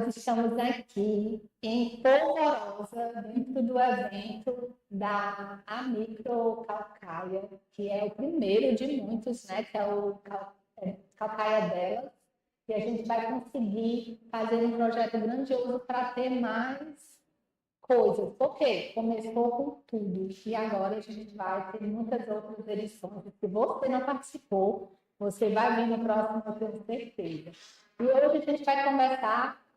nós estamos aqui em Polvorosa, dentro do evento da Amicro Calcaia, que é o primeiro de muitos, né? Que é o Calcaia delas. E a gente vai conseguir fazer um projeto grandioso para ter mais coisas. Porque começou com tudo e agora a gente vai ter muitas outras edições. Se você não participou, você vai vir no próximo, eu tenho certeza. E hoje a gente vai conversar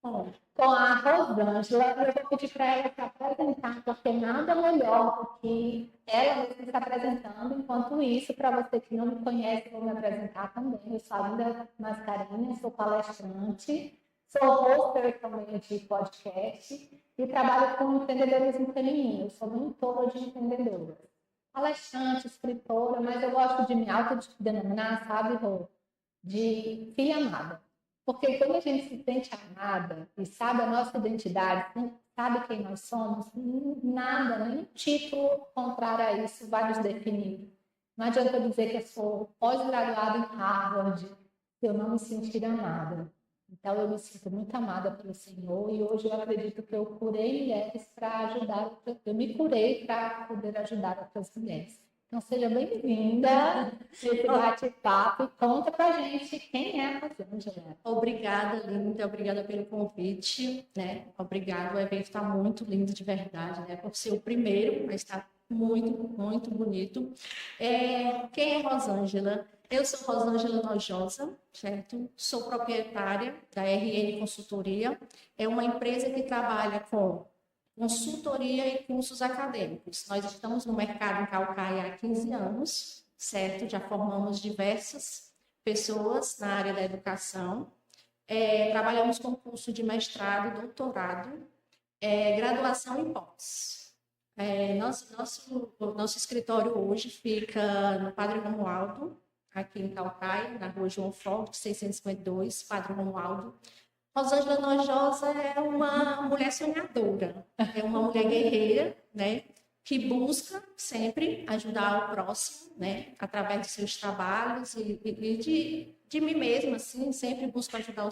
com a Rosângela. Eu vou pedir para ela se apresentar, porque nada melhor do que ela mesma se apresentando. Enquanto isso, para você que não me conhece, eu vou me apresentar também. Eu sou a Linda Mascarenhas, sou palestrante, sou hoster também de podcast e trabalho com empreendedorismo feminino. Eu sou mentora de empreendedoras. Palestrante, escritora, mas eu gosto de me autodenominar, sabe, Rô? De filha amada. Porque quando a gente se sente amada e sabe a nossa identidade, sabe quem nós somos, nada, nenhum título contrário a isso vai nos definir. Não adianta eu dizer que eu sou pós-graduada em Harvard, se eu não me sentir amada. Então, eu me sinto muito amada pelo Senhor e hoje eu acredito que eu curei mulheres para ajudar, eu me curei para poder ajudar outras mulheres. Então, seja bem-vinda nesse bate-papo e conta pra gente quem é a Rosângela. Obrigada, Linda, obrigada pelo convite, né? Obrigada, o evento está muito lindo de verdade, né? Por ser o primeiro, mas está muito, muito bonito. Quem é Rosângela? Eu sou Rosângela Nojosa, certo? Sou proprietária da RN Consultoria. É uma empresa que trabalha com consultoria e cursos acadêmicos. Nós estamos no mercado em Calcaia há 15 anos, certo? Já formamos diversas pessoas na área da educação. Trabalhamos com curso de mestrado, doutorado, graduação e pós. Nosso escritório hoje fica no Padre Romualdo, aqui em Calcaia, na rua João Forte, 652, Padre Romualdo. Rosângela Nojosa é uma mulher sonhadora, é uma mulher guerreira, né, que busca sempre ajudar o próximo, né, através de seus trabalhos e de mim mesma, assim, sempre busco ajudar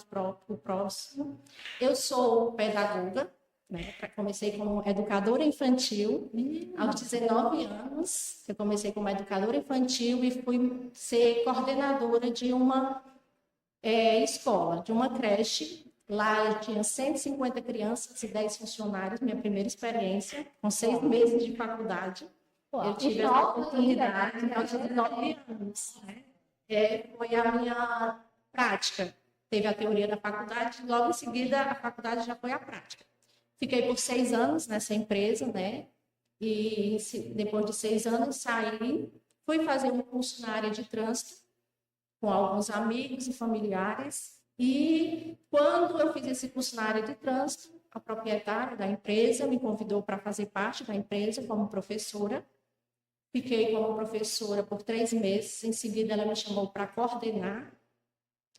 o próximo. Eu sou pedagoga, né, comecei como educadora infantil, aos 19 anos, eu comecei como educadora infantil e fui ser coordenadora de uma escola, de uma creche. Lá eu tinha 150 crianças e 10 funcionários, minha primeira experiência, com 6 meses de faculdade. Eu tive essa oportunidade aos 19 anos. Né? Foi a minha prática. Teve a teoria da faculdade, logo em seguida a faculdade já foi a prática. Fiquei por 6 anos nessa empresa, né? E depois de 6 anos saí, fui fazer um curso na área de trânsito, com alguns amigos e familiares. E quando eu fiz esse curso na área de trânsito, a proprietária da empresa me convidou para fazer parte da empresa como professora. Fiquei como professora por 3 meses. Em seguida, ela me chamou para coordenar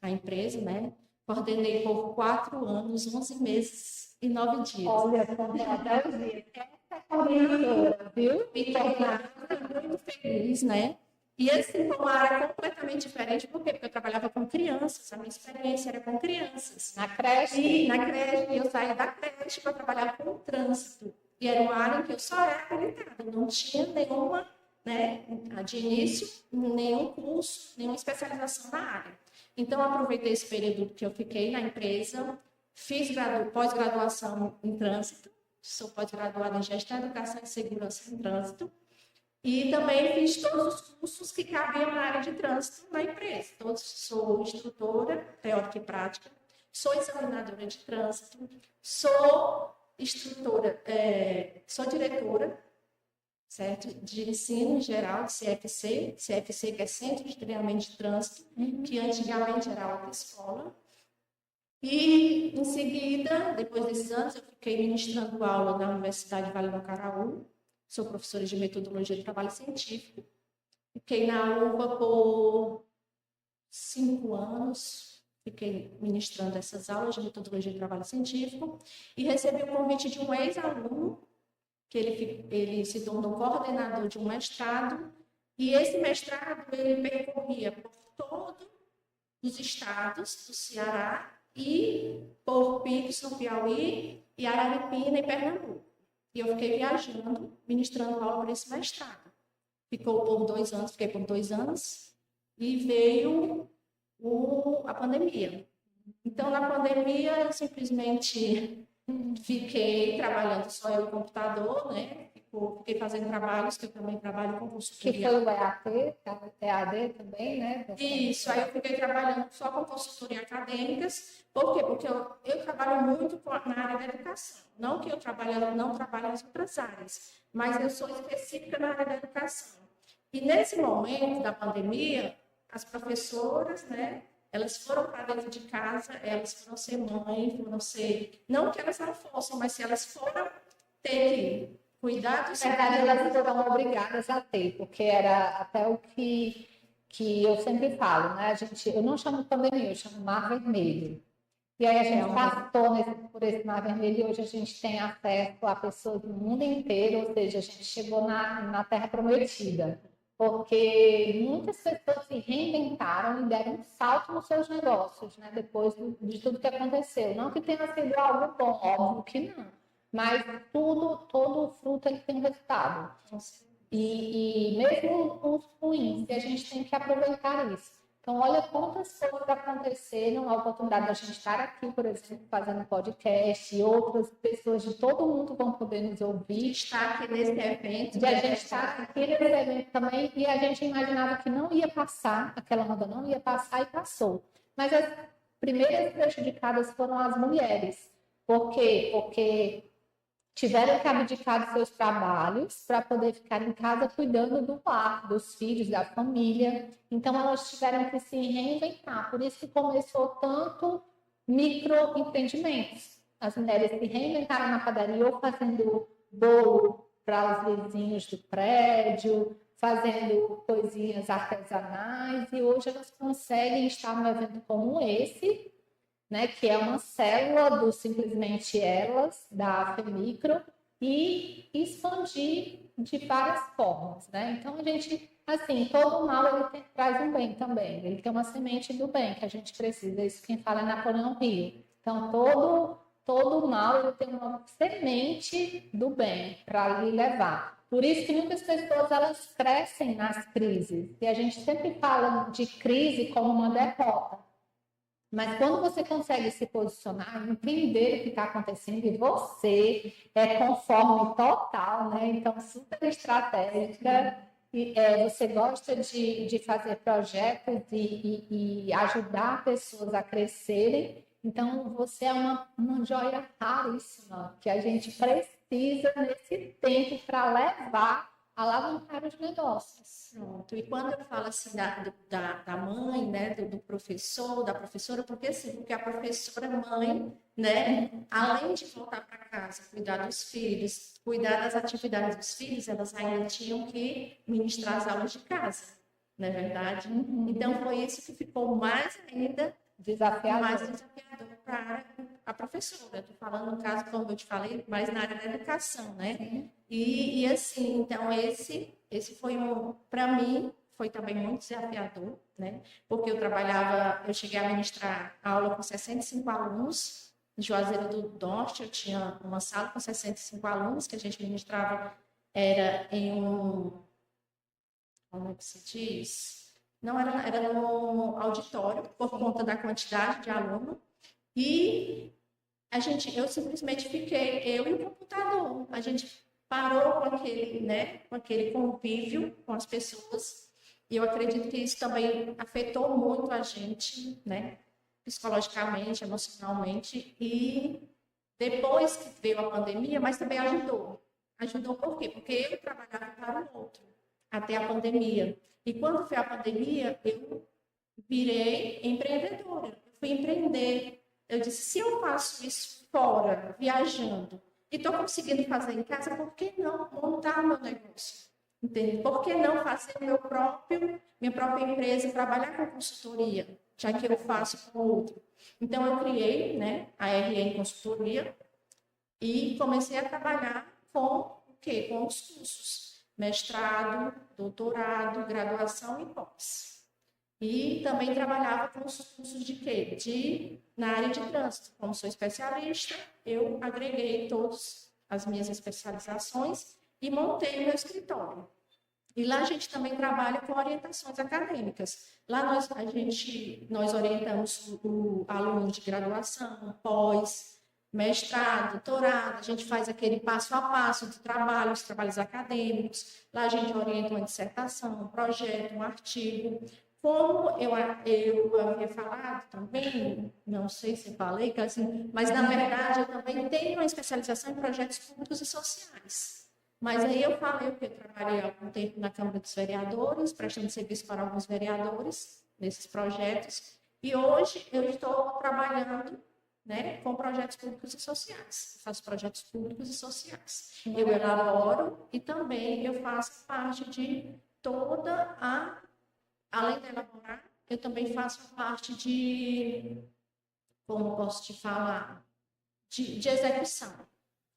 a empresa, né? Coordenei por 4 anos, 11 meses e 9 dias. Olha, até os dias. Coordenadora, viu? Me tornava muito feliz, né? E esse foi uma área completamente diferente, por quê? Porque eu trabalhava com crianças, a minha experiência era com crianças. Na creche? E na creche, eu saía da creche para trabalhar com o trânsito. E era uma área em que eu só era habilitada, não tinha nenhuma, né, de início, nenhum curso, nenhuma especialização na área. Então, aproveitei esse período que eu fiquei na empresa, fiz pós-graduação em trânsito, sou pós-graduada em gestão, educação e segurança em trânsito. E também fiz todos os cursos que cabiam na área de trânsito na empresa. Sou instrutora, teórica e prática, sou examinadora de trânsito, sou instrutora, sou diretora, certo? De ensino em geral, de CFC, que é Centro de Treinamento de Trânsito, que antigamente era autoescola. E, em seguida, depois desses anos, eu fiquei ministrando aula na Universidade Vale do Caraú. Sou professora de metodologia de trabalho científico. Fiquei na UVA por 5 anos. Fiquei ministrando essas aulas de metodologia de trabalho científico. E recebi o convite de um ex-aluno, que ele se tornou coordenador de um mestrado. E esse mestrado ele percorria por todos os estados do Ceará e Porto Picos, no Piauí, e Araripina, em Pernambuco. E eu fiquei viajando, ministrando aula por esse mestrado. Ficou por 2 anos, fiquei por 2 anos, e veio a pandemia. Então, na pandemia, eu simplesmente fiquei trabalhando só eu no computador, né? Fiquei fazendo trabalhos, que eu também trabalho com Que consultoria. foi o EAD também, né? Isso, aí eu fiquei trabalhando só com consultoria acadêmicas. Por quê? Porque eu trabalho muito na área da educação. Não que eu não trabalho nas outras áreas, mas eu sou específica na área da educação. E nesse momento da pandemia, as professoras, né, elas foram para dentro de casa, elas foram ser mãe, foram ser... Não que elas não fossem, mas se elas foram ter que cuidar dos... Na verdade, elas foram obrigadas a ter, porque era até o que eu sempre falo, né? Eu não chamo pandemia, eu chamo mar vermelho. E aí a gente passou por esse mar vermelho e hoje a gente tem acesso a pessoas do mundo inteiro, ou seja, a gente chegou na Terra Prometida, porque muitas pessoas se reinventaram e deram um salto nos seus negócios, né? Depois de tudo que aconteceu. Não que tenha sido algo bom, óbvio que não, mas todo fruto ele tem resultado. E mesmo os ruins, e a gente tem que aproveitar isso. Então, olha quantas coisas aconteceram, a oportunidade da gente estar aqui, por exemplo, fazendo podcast, e outras pessoas de todo mundo vão poder nos ouvir. Estar aqui nesse evento. De a gente estar aqui nesse evento também, e a gente imaginava que não ia passar, aquela onda não ia passar e passou. Mas as primeiras prejudicadas foram as mulheres. Por quê? Porque tiveram que abdicar de seus trabalhos para poder ficar em casa cuidando do lar, dos filhos, da família. Então, elas tiveram que se reinventar. Por isso que começou tanto microempreendimentos. As mulheres se reinventaram na padaria ou fazendo bolo para os vizinhos do prédio, fazendo coisinhas artesanais, e hoje elas conseguem estar num evento como esse, né, que é uma célula do Simplesmente Elas, da FEMICRO, e expandir de várias formas, né? Então, a gente, assim, todo mal ele traz um bem também, ele tem uma semente do bem que a gente precisa, isso quem fala é Napoleão Hill. Então, todo mal ele tem uma semente do bem para lhe levar. Por isso que muitas pessoas elas crescem nas crises, e a gente sempre fala de crise como uma derrota. Mas quando você consegue se posicionar, entender o que está acontecendo, e você é conforme total, né? Então, super estratégica, e, você gosta de fazer projetos e ajudar pessoas a crescerem. Então, você é uma joia raríssima que a gente precisa nesse tempo para levar alavancar os negócios. Pronto. E quando eu falo assim da mãe, né, do professor, da professora, porque a professora mãe, né, além de voltar para casa, cuidar dos filhos, cuidar das atividades dos filhos, elas ainda tinham que ministrar as aulas de casa, não é verdade? Então foi isso que ficou mais ainda desafiador para a professora. Estou falando no caso, como eu te falei, mais na área da educação, né? E assim, então esse foi para mim foi também muito desafiador, né? Porque eu cheguei a ministrar aula com 65 alunos. Em Juazeiro do Norte, eu tinha uma sala com 65 alunos que a gente ministrava, era em como é que se diz? Não era no auditório, por conta da quantidade de aluno. E eu simplesmente fiquei, eu e o computador. A gente parou com aquele convívio com as pessoas. E eu acredito que isso também afetou muito a gente, né? Psicologicamente, emocionalmente. E depois que veio a pandemia, mas também ajudou. Ajudou por quê? Porque eu trabalhava para o outro, até a pandemia. E quando foi a pandemia, eu virei empreendedora. Eu fui empreender. Eu disse, se eu faço isso fora, viajando, e estou conseguindo fazer em casa, por que não montar meu negócio? Entende? Por que não fazer minha própria empresa, trabalhar com consultoria, já que eu faço com outro? Então, eu criei, né, a RN Consultoria e comecei a trabalhar com o quê? Com os cursos, mestrado, doutorado, graduação e pós. E também trabalhava com os cursos de quê? Na área de trânsito. Como sou especialista, eu agreguei todas as minhas especializações e montei o meu escritório. E lá a gente também trabalha com orientações acadêmicas. Lá nós orientamos o aluno de graduação, pós, mestrado, doutorado, a gente faz aquele passo a passo de trabalho, os trabalhos acadêmicos. Lá a gente orienta uma dissertação, um projeto, um artigo. Como eu havia falado também, não sei se falei, assim, mas na verdade eu também tenho uma especialização em projetos públicos e sociais. Mas aí eu falei que eu trabalhei há algum tempo na Câmara dos Vereadores, prestando serviço para alguns vereadores nesses projetos, e hoje eu estou trabalhando, né, com projetos públicos e sociais. Eu faço projetos públicos e sociais. Eu elaboro e também eu faço parte de toda a... Além de elaborar, eu também faço parte de, como posso te falar, de execução.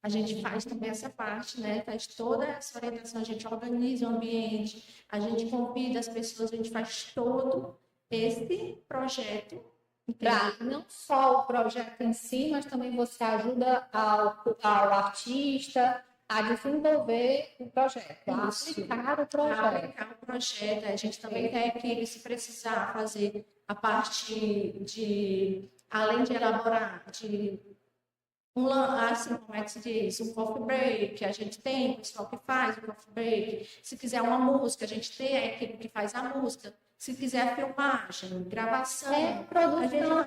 A gente faz também essa parte, né? Faz toda essa orientação, a gente organiza o ambiente, a gente convida as pessoas, a gente faz todo esse projeto. Não só o projeto em si, mas também você ajuda ao artista a desenvolver o projeto, a aplicar o projeto. A aplicar o projeto. A gente também tem que, se precisar, fazer a parte de, além de elaborar, de assim, como é que se diz? Um coffee break, a gente tem o pessoal que faz o coffee break. Se quiser uma música, a gente tem a equipe que faz a música. Se quiser filmagem, gravação, produção.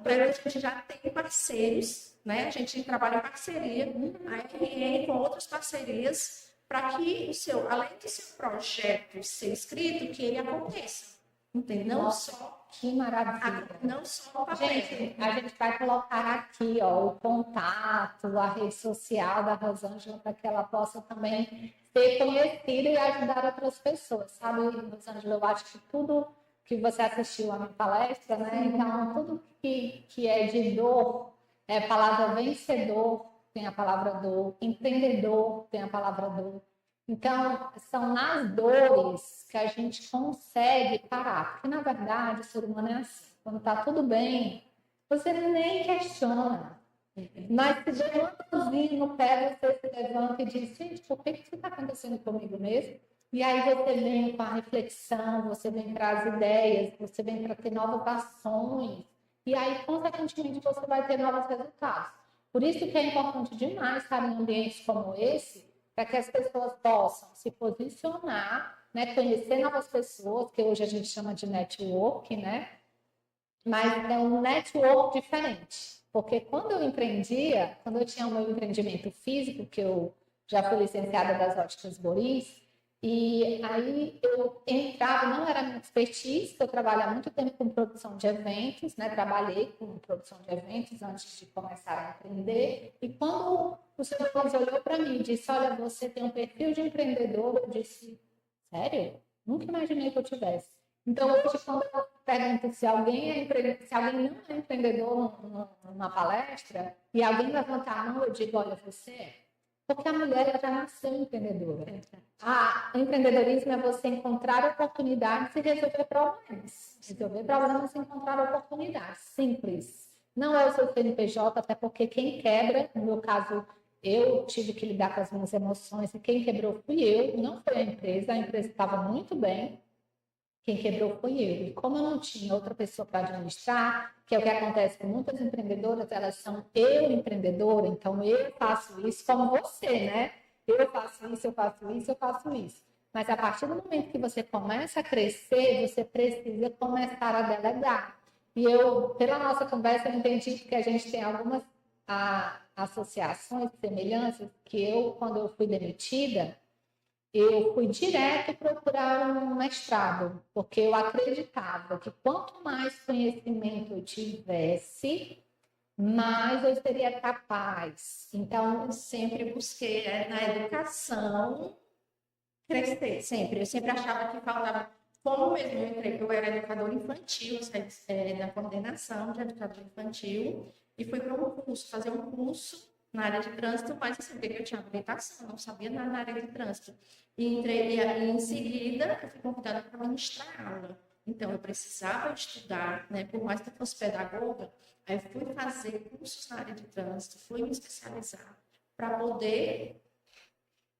A gente já tem parceiros, né? A gente trabalha em parceria, a RN com outras parcerias, para que além do seu projeto ser escrito, que ele aconteça. Entendeu? Nossa, que maravilha. Não só o papel. Gente, a gente vai colocar aqui, ó, o contato, a rede social da Rosângela, para que ela possa também ser conhecida e ajudar outras pessoas, sabe, Rosângela? Eu acho que tudo que você assistiu à minha palestra, né? Então, tudo que é de dor, é a palavra vencedor, tem a palavra dor, empreendedor, tem a palavra dor. Então, são nas dores que a gente consegue parar, porque na verdade o ser humano é assim, quando está tudo bem, você nem questiona, mas se der uma dorzinha no pé, você se levanta e diz, gente, por que isso está acontecendo comigo mesmo? E aí você vem com a reflexão, você vem para as ideias, você vem para ter novas ações, e aí, consequentemente, você vai ter novos resultados. Por isso que é importante demais estar em ambientes como esse, para que as pessoas possam se posicionar, né, conhecer novas pessoas, que hoje a gente chama de network, né? Mas é um network diferente, porque quando eu tinha o meu empreendimento físico, que eu já fui licenciada das Óticas Boris, e aí eu entrava, não era minha expertise, eu trabalho há muito tempo com produção de eventos, né? Trabalhei com produção de eventos antes de começar a empreender. E quando o seu Deus olhou para mim e disse, olha, você tem um perfil de empreendedor, eu disse, sério? Nunca imaginei que eu tivesse. Então, hoje, quando eu pergunto se alguém não é empreendedor numa palestra, e alguém levantar a mão, eu digo, olha, você é. Porque a mulher já nasceu empreendedora. O empreendedorismo é você encontrar oportunidades e resolver problemas. Resolver problemas e encontrar oportunidades. Simples. Não é o seu CNPJ, até porque quem quebra, no meu caso, eu tive que lidar com as minhas emoções, e quem quebrou fui eu, não foi a empresa estava muito bem. Quem quebrou foi eu. E como eu não tinha outra pessoa para administrar, que é o que acontece com muitas empreendedoras, elas são eu empreendedora, então eu faço isso como você, né? Eu faço isso, eu faço isso, eu faço isso. Mas a partir do momento que você começa a crescer, você precisa começar a delegar. E eu, pela nossa conversa, eu entendi que a gente tem algumas associações, semelhanças, que quando eu fui demitida, eu fui direto procurar um mestrado, porque eu acreditava que quanto mais conhecimento eu tivesse, mais eu seria capaz. Então, eu sempre busquei na educação crescer, sempre. Eu sempre achava que faltava, como mesmo eu era educadora infantil, da coordenação de educador infantil, e fui para fazer um curso na área de trânsito, mas eu sabia que eu tinha habilitação, não sabia nada na área de trânsito. E em seguida, eu fui convidada para ministrar aula. Então, eu precisava estudar, né? Por mais que eu fosse pedagoga, aí fui fazer cursos na área de trânsito, fui me especializar para poder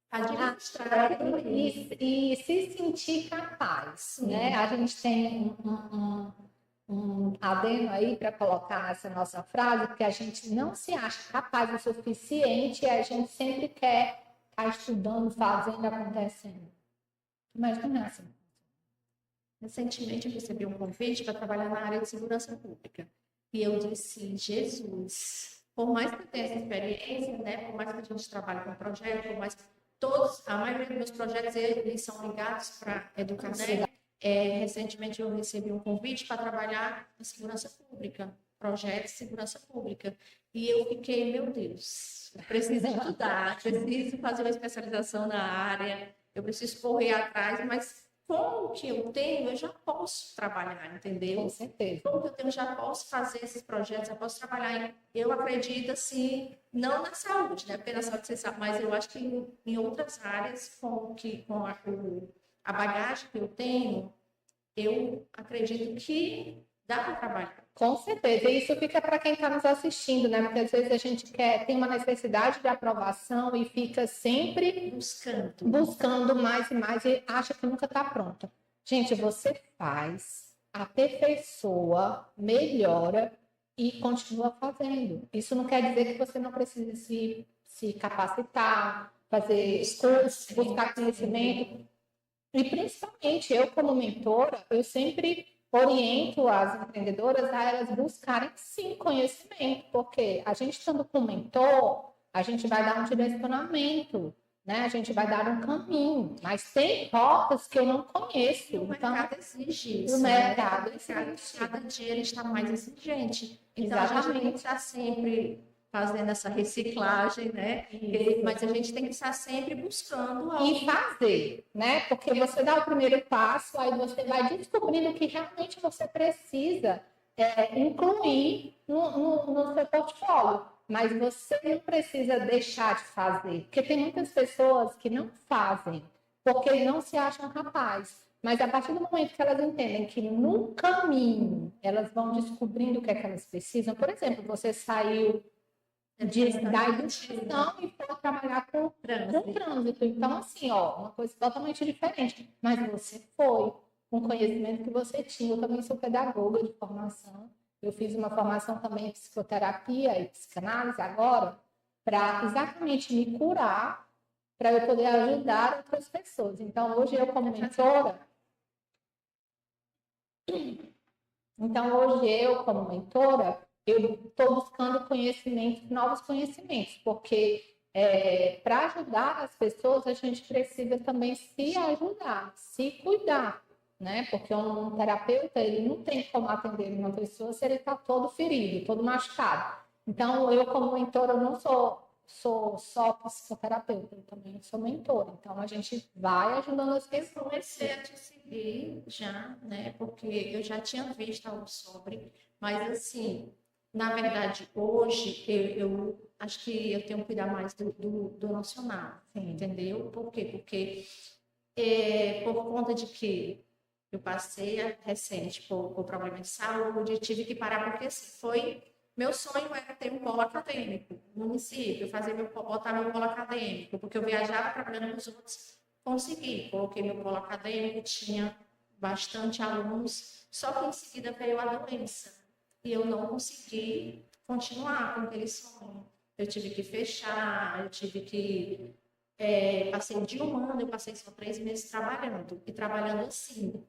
administrar aquilo ali. E se sentir capaz, né? A gente tem um adendo aí para colocar essa nossa frase, porque a gente não se acha capaz o suficiente e a gente sempre quer estar estudando, fazendo, acontecendo. Mas não é assim. Recentemente, eu recebi um convite para trabalhar na área de segurança pública. E eu disse, Jesus, por mais que eu tenha essa experiência, né, por mais que a gente trabalhe com projeto, por mais que a maioria dos meus projetos, eles são ligados para educação. Recentemente, eu recebi um convite para trabalhar na segurança pública, projeto de segurança pública. E eu fiquei, meu Deus, eu preciso estudar, preciso fazer uma especialização na área, eu preciso correr atrás, mas com o que eu tenho, eu já posso trabalhar, entendeu? Com certeza. Com o que eu tenho, eu já posso fazer esses projetos, já posso trabalhar. Eu acredito, assim, não na saúde, né? Porque na saúde você sabe, mas eu acho que em outras áreas, com a bagagem que eu tenho, eu acredito que dá para trabalhar. Com certeza, e isso fica para quem está nos assistindo, né? Porque às vezes a gente tem uma necessidade de aprovação e fica sempre buscando mais e mais e acha que nunca está pronta. Gente, você faz, aperfeiçoa, melhora e continua fazendo. Isso não quer dizer que você não precise se capacitar, fazer cursos, buscar conhecimento. E principalmente eu, como mentora, eu sempre oriento as empreendedoras a elas buscarem, sim, conhecimento, porque a gente estando com um mentor, a gente vai dar um direcionamento, né? A gente vai dar um caminho, mas tem rotas que eu não conheço. O mercado exige isso. O mercado exige. Cada dia ele está mais exigente. Então, a gente tem que estar sempre fazendo essa reciclagem, né? Mas a gente tem que estar sempre buscando algo. E fazer, né? Porque você dá o primeiro passo, aí você vai descobrindo o que realmente você precisa incluir no seu portfólio. Mas você não precisa deixar de fazer. Porque tem muitas pessoas que não fazem, porque não se acham capazes. Mas a partir do momento que elas entendem que no caminho elas vão descobrindo o que é que elas precisam. Por exemplo, você saiu da educação e foi trabalhar com trânsito. Então, assim, ó, uma coisa totalmente diferente. Mas você foi com o conhecimento que você tinha. Eu também sou pedagoga de formação. Eu fiz uma formação também em psicoterapia e psicanálise agora, para exatamente me curar, para eu poder ajudar outras pessoas. Então, hoje eu como mentora... eu estou buscando conhecimentos, novos conhecimentos, porque para ajudar as pessoas, a gente precisa também se ajudar, se cuidar, né? Porque um terapeuta, ele não tem como atender uma pessoa se ele está todo ferido, todo machucado. Então, eu como mentora, eu não sou só psicoterapeuta, eu também sou mentora. Então, a gente vai ajudando as pessoas. Eu comecei a te seguir já, né? Porque eu já tinha visto algo sobre, mas assim... Na verdade, hoje, eu acho que eu tenho que cuidar mais do emocional, entendeu? Por quê? Porque por conta de que eu passei recente por problema de saúde, tive que parar, porque assim, meu sonho era ter um polo acadêmico no município, botar meu polo acadêmico, porque eu viajava trabalhando com os outros, consegui, coloquei meu polo acadêmico, tinha bastante alunos, só que em seguida veio a doença. E eu não consegui continuar com aquele sonho. Eu tive que fechar, eu tive que... passei de um ano, eu passei só 3 meses trabalhando. E trabalhando assim,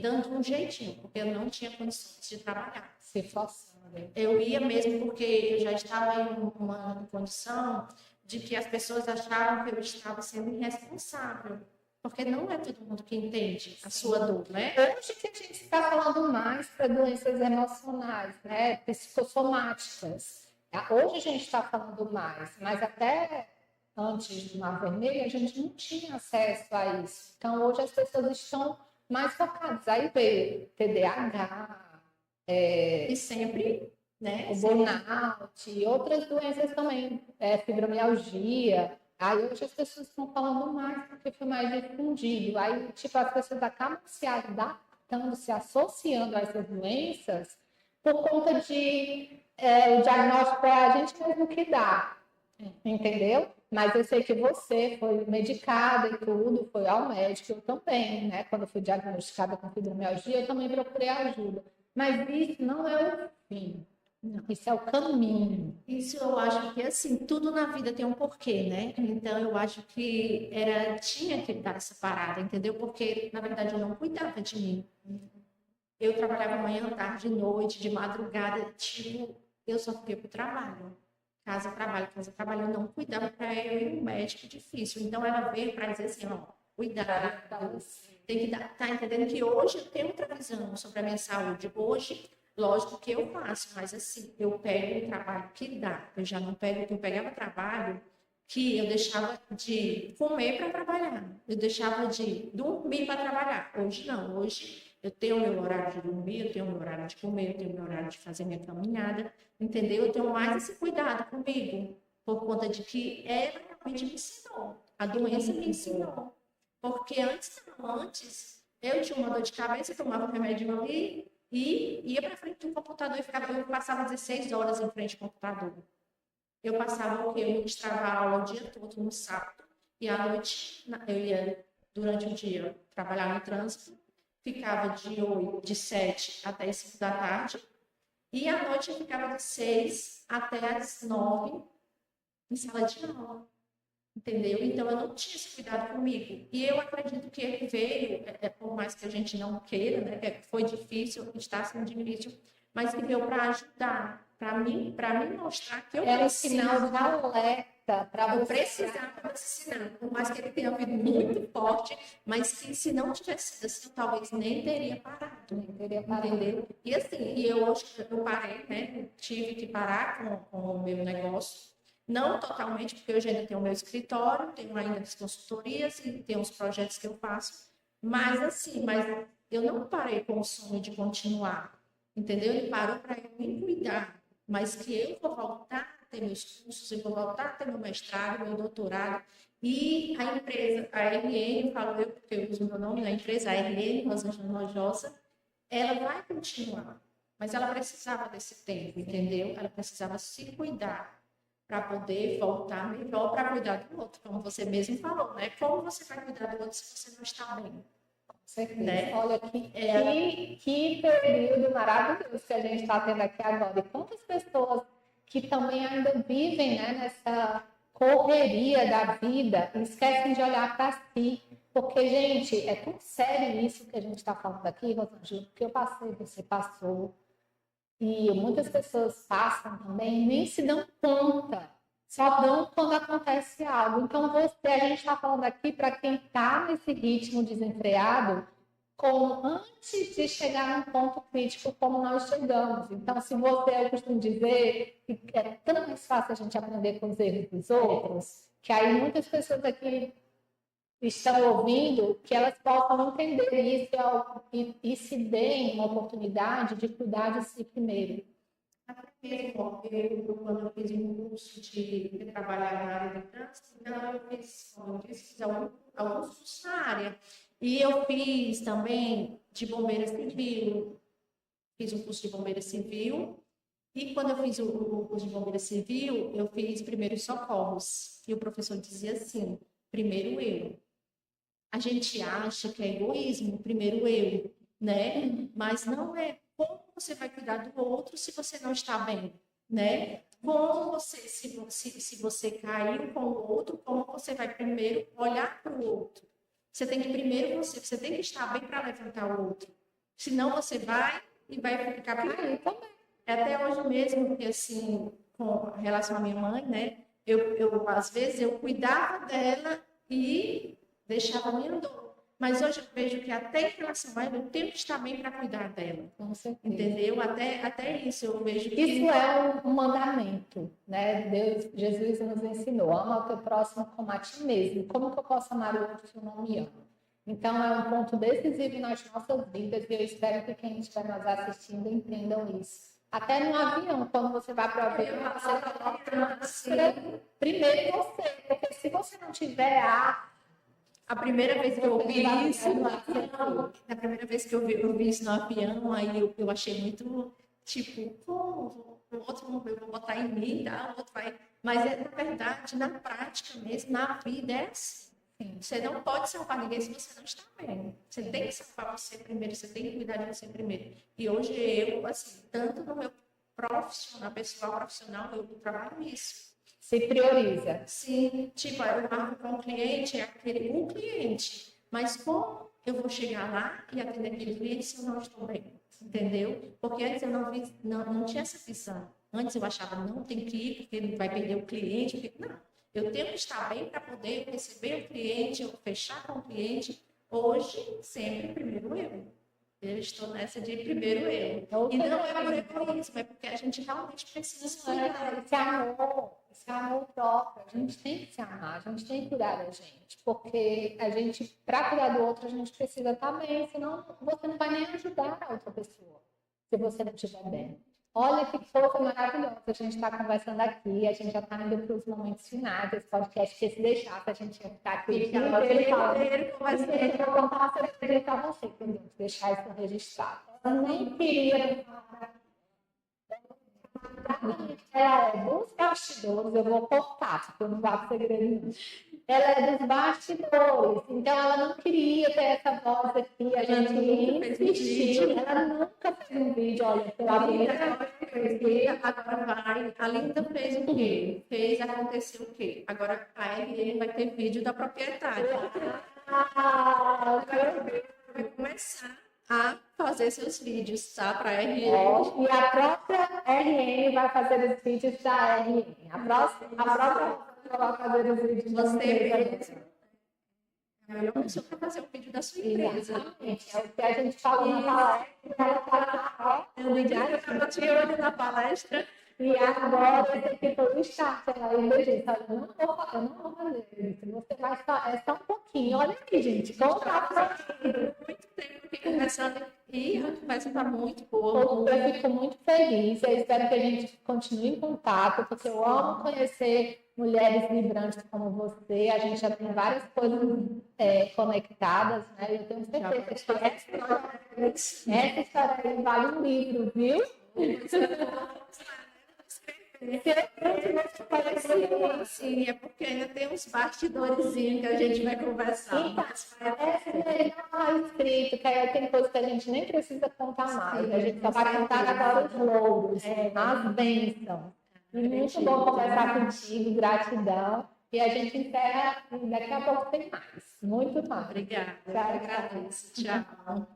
dando um jeitinho, porque eu não tinha condições de trabalhar. Se forçando. Eu ia mesmo porque eu já estava em uma condição de que as pessoas achavam que eu estava sendo irresponsável. Porque não é todo mundo que entende a sua dor, né? Hoje que a gente está falando mais para doenças emocionais, né? Psicossomáticas. Hoje a gente está falando mais, mas até antes do Mar Vermelho a gente não tinha acesso a isso. Então hoje as pessoas estão mais focadas. Aí veio TDAH, e sempre, né? O burnout e outras doenças também, fibromialgia. Aí hoje as pessoas estão falando mais porque foi mais difundido. Aí, tipo, as pessoas acabam se adaptando, se associando a essas doenças por conta de o diagnóstico é a gente mesmo que dá, entendeu? Mas eu sei que você foi medicada e tudo, foi ao médico, eu também, né? Quando eu fui diagnosticada com fibromialgia, eu também procurei ajuda. Mas isso não é o fim, isso é o caminho. Isso eu acho que, assim, tudo na vida tem um porquê, né? Então, eu acho que tinha que dar essa parada, entendeu? Porque, na verdade, eu não cuidava de mim. Eu trabalhava manhã, tarde, noite, de madrugada, tipo, eu só fiquei pro trabalho. Casa, trabalho, eu não cuidava para eu ir no médico, difícil. Então, ela veio para dizer assim, ó, cuidado, tem que dar, tá entendendo que hoje eu tenho outra visão sobre a minha saúde. Hoje, lógico que eu faço, mas assim, eu pego um trabalho que dá. Eu já não pego, eu pegava trabalho que eu deixava de comer para trabalhar. Eu deixava de dormir para trabalhar. Hoje não, hoje eu tenho meu horário de dormir, eu tenho meu horário de comer, eu tenho meu horário de fazer minha caminhada, entendeu? Eu tenho mais esse cuidado comigo, por conta de que ela realmente me ensinou. A doença me ensinou. Porque antes eu tinha uma dor de cabeça, eu tomava um remédio ali e ia para frente do computador e eu passava 16 horas em frente ao computador. Eu passava o quê? Eu ministrava aula o dia todo no sábado e à noite eu ia durante o dia trabalhar no trânsito, ficava de 7 até as 5 da tarde e à noite eu ficava de 6 até as 9 em sala de aula. Entendeu? Então, eu não tinha esse cuidado comigo. E eu acredito que ele veio, por mais que a gente não queira, né, que foi difícil, está sendo difícil, mas que veio para ajudar, para mim mostrar que eu um sinal de alerta para eu precisava desse sinal. Por mais que ele tenha vindo muito forte, mas que se não tivesse sido assim, eu talvez nem teria parado. Entendeu? E assim, hoje eu parei, né? Tive que parar com o meu negócio. Não totalmente, porque hoje ainda tenho o meu escritório, tenho ainda as consultorias e tenho os projetos que eu faço. Mas assim, eu não parei com o sonho de continuar, entendeu? Ele parou para eu me cuidar, mas que eu vou voltar a ter meus cursos, eu vou voltar a ter meu mestrado, meu doutorado. E a empresa, a RN, falo eu porque eu uso meu nome, a empresa, a RN, Rosângela Nojosa, ela vai continuar, mas ela precisava desse tempo, entendeu? Ela precisava se cuidar para poder voltar melhor para cuidar do outro, como você mesmo falou, né? Como você vai cuidar do outro se você não está bem? Com certeza. Né? Olha que período maravilhoso que a gente está tendo aqui agora. E quantas pessoas que também ainda vivem, né, nessa correria da vida e esquecem de olhar para si. Porque, gente, é tão sério isso que a gente está falando aqui, Rosângela, porque eu passei, você passou. E muitas pessoas passam também, nem se dão conta, só dão quando acontece algo. Então, a gente está falando aqui para quem está nesse ritmo desenfreado, antes de chegar num ponto crítico como nós chegamos. Então, se eu costumo dizer que é tão mais fácil a gente aprender com os erros dos outros, que aí muitas pessoas aqui estão ouvindo, que elas possam entender isso e se deem uma oportunidade de cuidar de si primeiro. Até mesmo, quando eu fiz um curso de trabalhar na área de trânsito, então eu fiz, como eu disse, fiz alguns cursos na área. E eu fiz também de bombeira civil, fiz um curso de bombeira civil. E quando eu fiz o curso de bombeira civil, eu fiz primeiros socorros. E o professor dizia assim: primeiro eu. A gente acha que é egoísmo, primeiro eu, né? Mas não é. Como você vai cuidar do outro se você não está bem, né? Como você, se você caiu com o outro, como você vai primeiro olhar para o outro? Você tem que primeiro você tem que estar bem para levantar o outro. Senão você vai e vai ficar bem também. Até hoje mesmo, porque assim, com relação à minha mãe, né? Eu às vezes eu cuidava dela e deixava a minha dor. Mas hoje eu vejo que até em relação a ela, eu tenho que estar bem para cuidar dela. Entendeu? Até isso eu vejo que... Isso é um mandamento, né? Jesus nos ensinou, ama o teu próximo como a ti mesmo. Como que eu posso amar o outro se eu não me amo? Então, é um ponto decisivo nas nossas vidas e eu espero que quem estiver nos assistindo entendam isso. Até no avião, quando você vai para o avião, você coloca máscara primeiro você, porque se você não tiver A primeira vez que eu ouvi isso no avião, a primeira vez que eu vi isso no avião, aí eu achei muito, tipo, pô, o outro eu vou botar em mim, tá? O outro vai. Mas é, na verdade, na prática mesmo, na vida é assim. Você não pode salvar ninguém se você não está bem. Você tem que salvar você primeiro, você tem que cuidar de você primeiro. E hoje eu, assim, tanto no meu profissional, pessoal profissional, eu trabalho nisso. se prioriza. Sim, tipo, eu marco com um cliente, é aquele um cliente. Mas como eu vou chegar lá e atender aquele cliente se eu não estou bem? Entendeu? Porque antes eu não tinha essa visão. Antes eu achava, não, tem que ir, porque ele vai perder o cliente. Não, eu tenho que estar bem para poder receber o cliente, eu fechar com o cliente. Hoje, sempre primeiro eu. Eu estou nessa de primeiro eu. E não é por egoísmo, é porque a gente realmente precisa se cuidar. Esse amor próprio, a gente tem que se amar, a gente tem que cuidar da gente, porque a gente, para cuidar do outro, a gente precisa estar bem, senão você não vai nem ajudar a outra pessoa, se você não estiver bem. Olha que coisa maravilhosa, a gente está conversando aqui, a gente já está indo para os momentos finais desse podcast, que se deixasse, a gente ia ficar aqui o dia inteiro falando. Eu vou contar uma surpresa para você, querido, deixar isso registrado. Eu nem queria ela é dos bastidores, eu vou cortar, porque eu não vou segredo. Ela é dos bastidores, então ela não queria ter essa voz aqui, a gente insistiu. Ela nunca fez um vídeo, olha, pela vida. Agora vai. A Linda fez o quê? Aconteceu o quê? Agora a RN vai ter vídeo da proprietária. Agora vai começar a fazer seus vídeos, tá? Para a RN. E a própria RN vai fazer os vídeos da RN. A própria vai fazer os vídeos da empresa. É a melhor pessoa para fazer o vídeo da sua empresa. Exatamente. É o que a gente falou na palestra. Eu estava te olhando na palestra. E agora, esse aqui foi o start. Ela ainda disse, eu não vou fazer isso. Você vai só, é só um pouquinho. Olha aqui, gente. Como tá muito tempo aqui conversando e a conversa está muito boa. Eu fico muito feliz. Eu espero que a gente continue em contato, porque eu amo conhecer mulheres vibrantes como você. A gente já tem várias coisas conectadas, né? Eu tenho certeza que essa história aí vale um livro, viu? Sim, é porque ainda tem uns bastidorzinhos que a gente vai conversar. Então, não escrito, que aí tem coisa que a gente nem precisa contar mais. A gente só vai contar agora os louros, as bênçãos. E muito bom conversar contigo, gratidão. E a gente encerra, daqui a pouco tem mais. Muito mais. Obrigada, eu agradeço. Tchau.